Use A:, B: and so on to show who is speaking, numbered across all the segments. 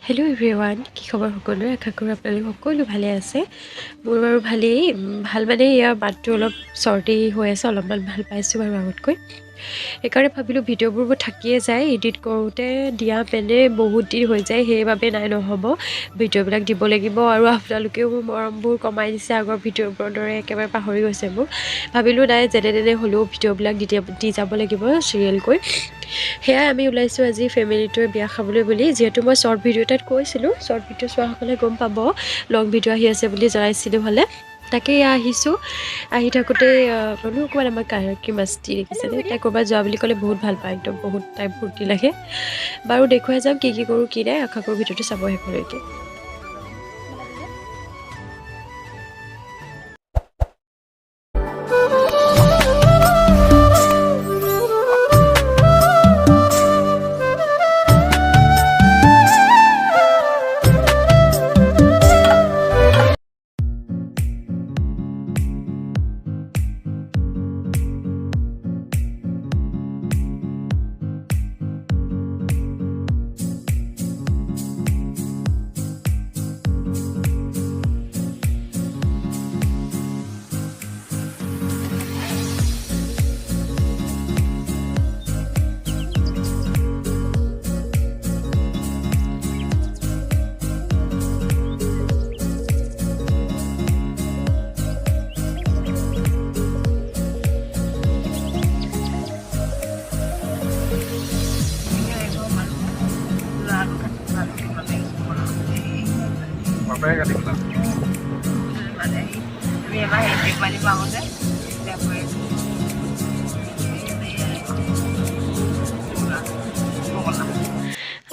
A: Hello' everyone, কি খবৰ সকলোৰে? আশা কৰোঁ আপোনালোক সকলো ভালে আছে। মোৰ বাৰু ভালেই, ভাল মানে ইয়াৰ মাতটো অলপ চৰ্দি হৈ আছে, অলপমান ভাল পাইছোঁ বাৰু আগতকৈ। সেইকাৰণে ভাবিলোঁ ভিডিঅ'বোৰ থাকিয়ে যায়, এডিট কৰোঁতে দিয়া পেনে বহুত দিন হৈ যায়, সেইবাবে নাই নহ'ব ভিডিঅ'বিলাক দিব লাগিব। আৰু আপোনালোকেও মোৰ মৰমবোৰ কমাই দিছে, আগৰ ভিডিঅ'বোৰৰ দৰে একেবাৰে পাহৰি গৈছে মোক। ভাবিলোঁ নাই যেনে তেনে হ'লেও ভিডিঅ'বিলাক দি যাব লাগিব চিৰিয়েলকৈ। সেয়াই আমি ওলাইছোঁ আজি ফেমিলিটোৱে বিয়া খাবলৈ বুলি। যিহেতু মই শ্বৰ্ট ভিডিঅ' এটাত কৈছিলোঁ, শ্বৰ্ট ভিডিঅ' চোৱাসকলে গম পাব, লং ভিডিঅ' আহি আছে বুলি জনাইছিলোঁ হ'লে। তাকে এয়া আহিছোঁ, আহি থাকোঁতে ক'লো অকণমান আমাৰ কি মাষ্টি দেখিছেনে? তাই ক'ৰবাত যোৱা বুলি ক'লে বহুত ভাল পায়, একদম বহুত তাই ফূৰ্তি লাগে। বাৰু দেখুৱাই যাম কি কৰোঁ কি নাই, আশা কৰোঁ ভিডিঅ'টো চাব শেষলৈকে।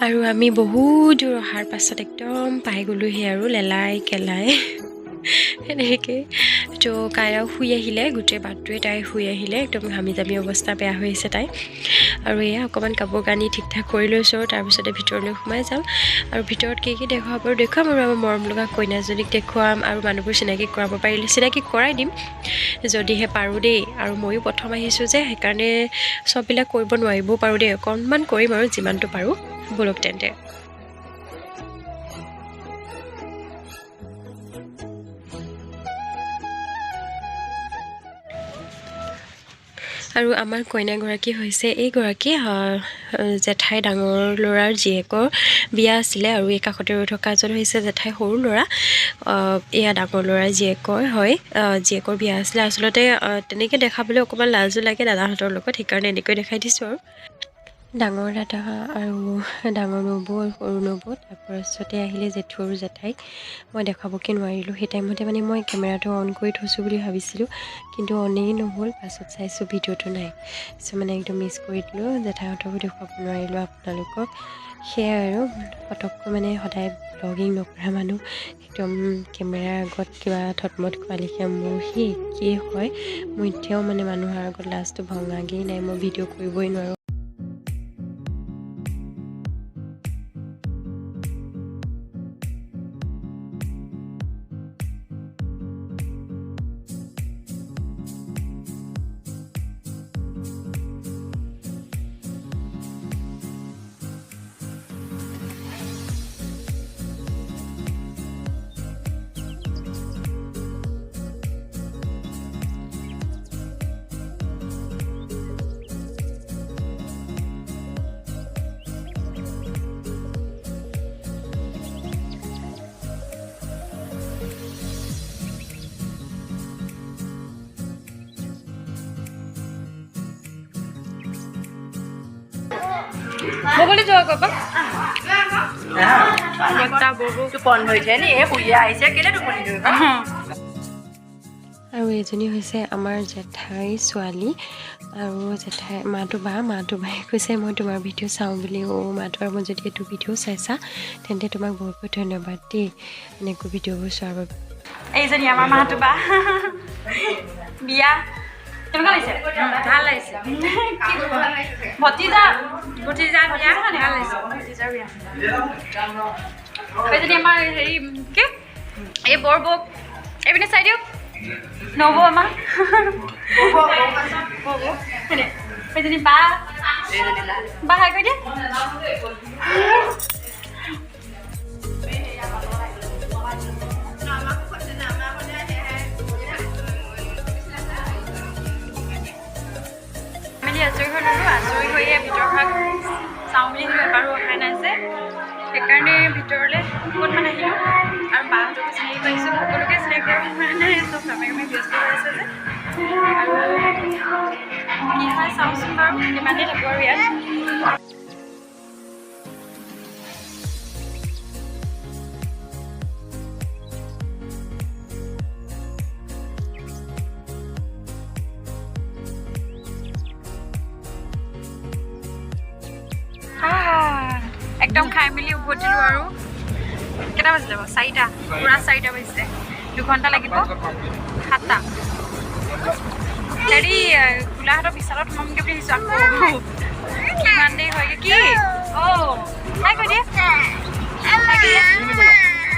A: আৰু আমি বহুত দূৰ অহাৰ পাছত একদম পাই গ'লোহি আৰু লেলাই কেলাই এনেকৈ। তো কাইৰাও শুই আহিলে, গোটেই বাটটোৱে তাই শুই আহিলে, একদম ঘামি জামি অৱস্থা বেয়া হৈ আহিছে তাই। আৰু এয়া অকণমান কাপোৰ কানি ঠিক ঠাক কৰি লৈছোঁ, আৰু তাৰপিছতে ভিতৰলৈ সোমাই যাম। আৰু ভিতৰত কি দেখুৱাব আৰু দেখুৱাম, আৰু আমাৰ মৰম লগা কইনাজনীক দেখুৱাম, আৰু মানুহবোৰ চিনাকি কৰাব পাৰিলে চিনাকি কৰাই দিম যদিহে পাৰোঁ দেই। আৰু ময়ো প্ৰথম আহিছোঁ যে সেইকাৰণে চববিলাক কৰিব নোৱাৰিবও পাৰোঁ দেই, অকণমান কৰিম আৰু যিমানটো পাৰোঁ। ব'লক তেন্তে। আৰু আমাৰ কইনাগৰাকী হৈছে এইগৰাকী জেঠাই ডাঙৰ ল'ৰাৰ জীয়েকৰ বিয়া আছিলে, আৰু এই কাষতে ৰৈ থকাজন হৈছে জেঠাই সৰু ল'ৰা। এয়া ডাঙৰ ল'ৰাৰ জীয়েকৰ হয়, জীয়েকৰ বিয়া আছিলে। আচলতে তেনেকৈ দেখাবলৈ অকণমান লাজো লাগে দাদাহঁতৰ লগত, সেইকাৰণে এনেকৈ দেখাই দিছোঁ। আৰু ডাঙৰ দাদা আৰু ডাঙৰ নবৌ আৰু সৰু নবৌ, তাৰপাছতে আহিলে জেঠু আৰু জেঠাইক। মই দেখাবকৈ নোৱাৰিলোঁ, সেই টাইমতে মানে মই কেমেৰাটো অন কৰি থৈছোঁ বুলি ভাবিছিলোঁ, কিন্তু অনেই নহ'ল। পাছত চাইছোঁ ভিডিঅ'টো নাই, চ' মানে একদম মিছ কৰি দিলোঁ, জেঠাইহঁতকো দেখুৱাব নোৱাৰিলোঁ আপোনালোকক। সেয়াই আৰু পটককৈ মানে সদায় ব্লগিং নকৰা মানুহ, একদম কেমেৰাৰ আগত কিবা থটমট খোৱা লিখীয়া মোৰ সেই একেই হয়। মোৰ এতিয়াও মানে মানুহৰ আগত লাজটো ভঙাগেই নাই, মই ভিডিঅ' কৰিবই নোৱাৰোঁ।
B: বগলী যোৱা কৰবা টোপন হৈছে নি শুই আহিছে কেলে টোপনি ধৰিব।
A: আৰু এজনী হৈছে আমাৰ জেঠাই ছোৱালী, আৰু জেঠাই মাতো বায়ে কৈছে মই তোমাৰ ভিডিঅ' চাওঁ বুলি। মাতো, আৰু মই যদি এইটো ভিডিঅ' চাইছা তেন্তে তোমাক বহুত বহুত ধন্যবাদ দেই, এনেকৈ ভিডিঅ'বোৰ চোৱাৰ বাবে।
B: এইজনী আমাৰ মাতো বা বিয়া কেনেকুৱা লাগিছে? ভাল লাগিছে। ভতিজা বিয়া ভাল লাগিছে। ভতিজাৰ বিয়া এইজনী আমাৰ হেৰি কি এই বৰ বৌক এইপিনে চাই দিয়ক, নবৌ আমাৰ এইজনী বা হাই কৰি দিয়া। সেইকাৰণে ভিতৰলৈ অকণমান আহিলোঁ আৰু বাহঁতকো চিনি পাইছোঁ সকলোকে চিনাকি কৰোঁ মানে চব কামে কামে ব্যস্ত হৈ আছে যে আৰু কি হয় চাওঁচোন বাৰু কিমানেই থাকোঁ আৰু ইয়াত একদম খাই মেলি উভতিলোঁ আৰু কেইটা বাজিলে বাৰু 4টা পূৰা 4টা বাজিছে 2 ঘণ্টা লাগিব 7টা হেৰি গোলাঘাটৰ বিশালত সোমামগৈ বুলি ভাবিছোঁ আকৌ কিমান দেৰি হয়গৈ কি হাই কৈ দিয়ে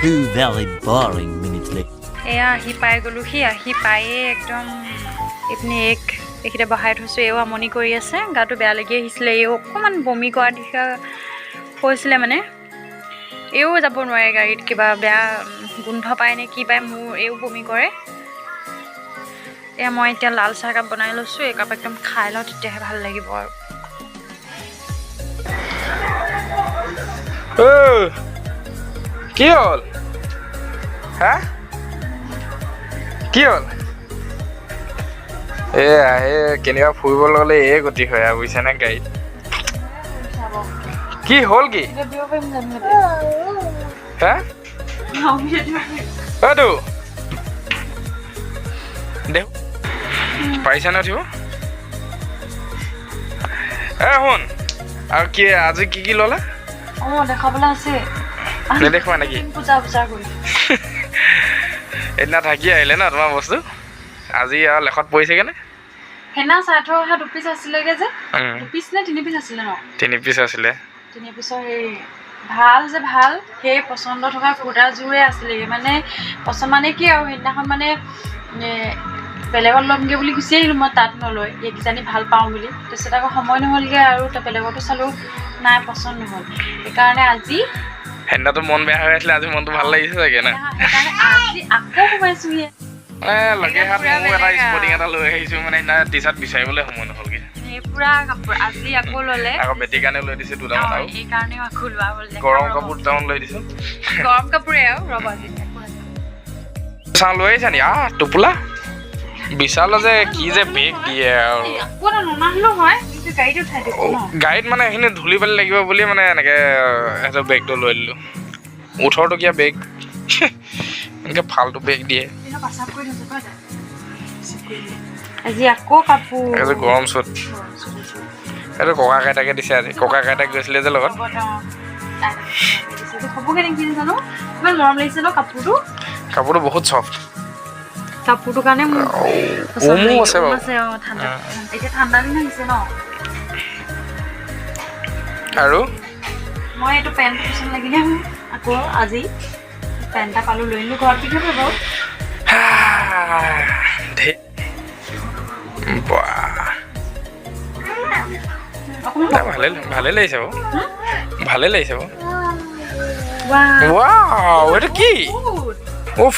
C: 2 very boring minutes later.
B: এয়া আহি পাই গ'লোঁ সি আহি পায়ে একদম এইপিনে এইখিতে বহাই থৈছোঁ এও আমনি কৰি আছে গাটো বেয়া লাগি আহিছিলে এও অকণমান বমি কৰা দিশা হৈছিলে মানে এও যাব নোৱাৰে গাড়ীত কিবা বেয়া গোন্ধ পায় নে কি পায় মোৰ এও বমি কৰে এয়া মই এতিয়া লাল চাহ একাপ বনাই লৈছোঁ একাপ একদম খাই লওঁ তেতিয়াহে ভাল লাগিব আৰু
D: কি হ'ল হা কি হ'ল কেনিবা ফুৰিবলৈ গ'লে গতি হয় আৰু বুজিছানে গাড়ীত কি হ'ল কি হা অটো দে পাৰিছা নে উঠিব শুন আৰু কি আজি কি ল'লা
B: দেখাবলৈ আছে
D: নেদেখোৱা নেকি
B: পূজা কৰি
D: এদিনা থাকি আহিলে ন তোমাৰ বস্তু আজি আৰু লেখত পৰিছেগৈনে
B: সেইদিনা চাৰ্থৰ অহা 2 পিচ আছিলেগৈ যে 2 পিচ নে 3 পিচ আছিলে ন
D: 3 পিচ আছিলে
B: 3 পিচৰ সেই ভাল সেই পচন্দ থকা কুৰ্তাযোৰে আছিলেগৈ মানে পচন্দ মানে কি আৰু সেইদিনাখন মানে বেলেগত ল'মগৈ বুলি গুচি আহিলোঁ মই তাত নলৈ এইকেইজনী ভাল পাওঁ বুলি তাৰপিছত আকৌ সময় নহ'লগৈ আৰু বেলেগতো চালোঁ নাই পচন্দ নহ'ল সেইকাৰণে আজি
D: সেইদিনাটো মন বেয়া হৈ আছিলে আজি মনটো ভাল লাগিছে চাগে না
B: সেইকাৰণে আজি আকৌ সোমাইছোঁহি
D: লগে হাত মোৰ এটা স্পৰ্টিং এটা লৈ আহিছোঁ মানে সেইদিনা টি চাৰ্ট বিচাৰিবলৈ সময় নহ'লগৈ
B: পুৰা কাপোৰ আজি আকৌ ল'লে
D: আকৌ বেটিৰ কাৰণে লৈ দিছোঁ দুটামান আৰু
B: এইকাৰণেও আকৌ লোৱা হ'ল
D: গৰম কাপোৰ দুটামান লৈ দিছোঁ
B: গৰম কাপোৰে আৰু ৰ'বা
D: চাওঁ লৈ আহিছা নি টোপোলা বিশালৰ যে কি যে বেগ দিয়ে আৰু গাড়ীত মানে সেইখিনি ধূলি বালি লাগিব বুলি মানে এনেকৈ এটা বেগটো লৈ দিলোঁ 18 টকীয়া বেগ এনেকৈ ফাল্টু বেগ দিয়ে
B: আজি আকৌ কাপোৰ
D: গৰম চুট এইটো ককা আইতাকে দিছে আজি ককা আইতাক গৈছিলে যে লগত কাপোৰটো বহুত চফ্ট
B: কাপোৰটোৰ কাৰণে
D: আছে বাৰু
B: এতিয়া ঠাণ্ডা দিন আহিছে ন
D: আৰু
B: মই এইটো পেণ্টটো পচন্দ লাগিলে আকৌ আজি পেণ্ট এটা পালোঁ লৈ আনিলোঁ ঘৰত পিন্ধিব বাৰু
D: ভালে লাগিছে বাৰু ভালে লাগিছে বাৰু ৱাও এইটো কি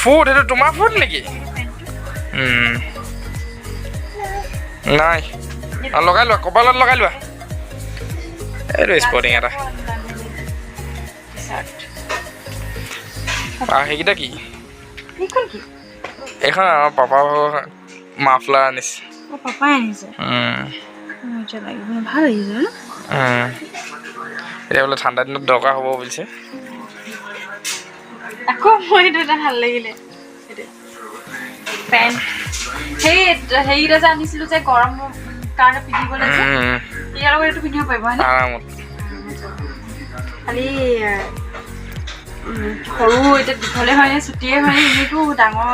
D: ফুড এইটো তোমাৰ ফুড নেকি নাই লগাই লোৱা কপালত লগাই লোৱা এইটো স্পৰ্টিং এটা সেইকেইটা কি এইখন আমাৰ পাপাৰ মাফলাৰ আনিছে
B: পাপাই আনিছে ভাল লাগিছে
D: এতিয়া বোলে ঠাণ্ডা দিনত দৰকাৰ হ'ব বুলিছে
B: আকৌ মই এইটো এটা ভাল লাগিলে পেণ্ট সেইকেইটা যে আনিছিলোঁ যে গৰম কাৰণে পিন্ধিবলৈ যে ইয়াৰ লগত এইটো পিন্ধিব পাৰিব হয়নে
D: আৰামত
B: খালি সৰু এতিয়া দীঘলে হয়নে ছুটিয়ে হয়নে এনেইতো ডাঙৰ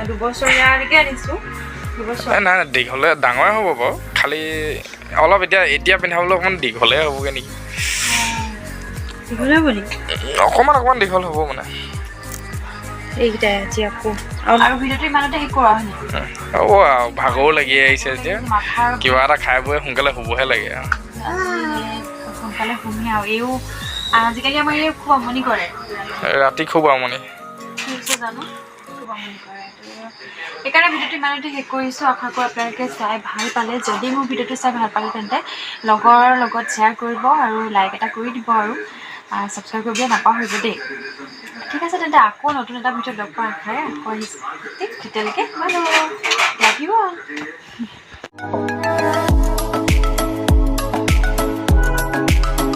B: 2 বছৰীয়ালৈকে আনিছোঁ 2 বছৰ
D: নাই দীঘলে ডাঙৰে হ'ব বাৰু খালি অলপ এতিয়া পিন্ধাবলৈ অকণমান দীঘলে হ'বগৈ নেকি
B: দীঘলে হ'ব নেকি
D: অকণমান দীঘল হ'ব মানে
B: এইকেইটাই আজি আকৌ আৰু ভিডিঅ'টো ইমানতে শেষ কৰা হয়নি
D: ভাগৰো লাগি আহিছে এতিয়া কিবা এটা খাই বৈ সোনকালে শুবহে লাগে
B: সোনকালে শুমি আৰু এইও আজিকালি আমাৰ এই খুব আমনি কৰে
D: ৰাতি খুব আমনি
B: জানো খুব আমনি কৰে সেইকাৰণে ভিডিঅ'টো ইমানতে শেষ কৰিছোঁ আশা কৰোঁ আপোনালোকে চাই ভাল পালে যদি মোৰ ভিডিঅ'টো চাই ভাল পালে তেন্তে লগৰ লগত শ্বেয়াৰ কৰিব আৰু লাইক এটা কৰি দিব আৰু ছাবস্ক্ৰাইব কৰিবলৈ নাপাহৰিব দেই। ঠিক আছে তেন্তে আকৌ নতুন এটা ভিডিঅ'ত লগ পোৱাৰ আশাৰে আকৌ আহিছোঁ। তেতিয়ালৈকে লাভ ইউ অল।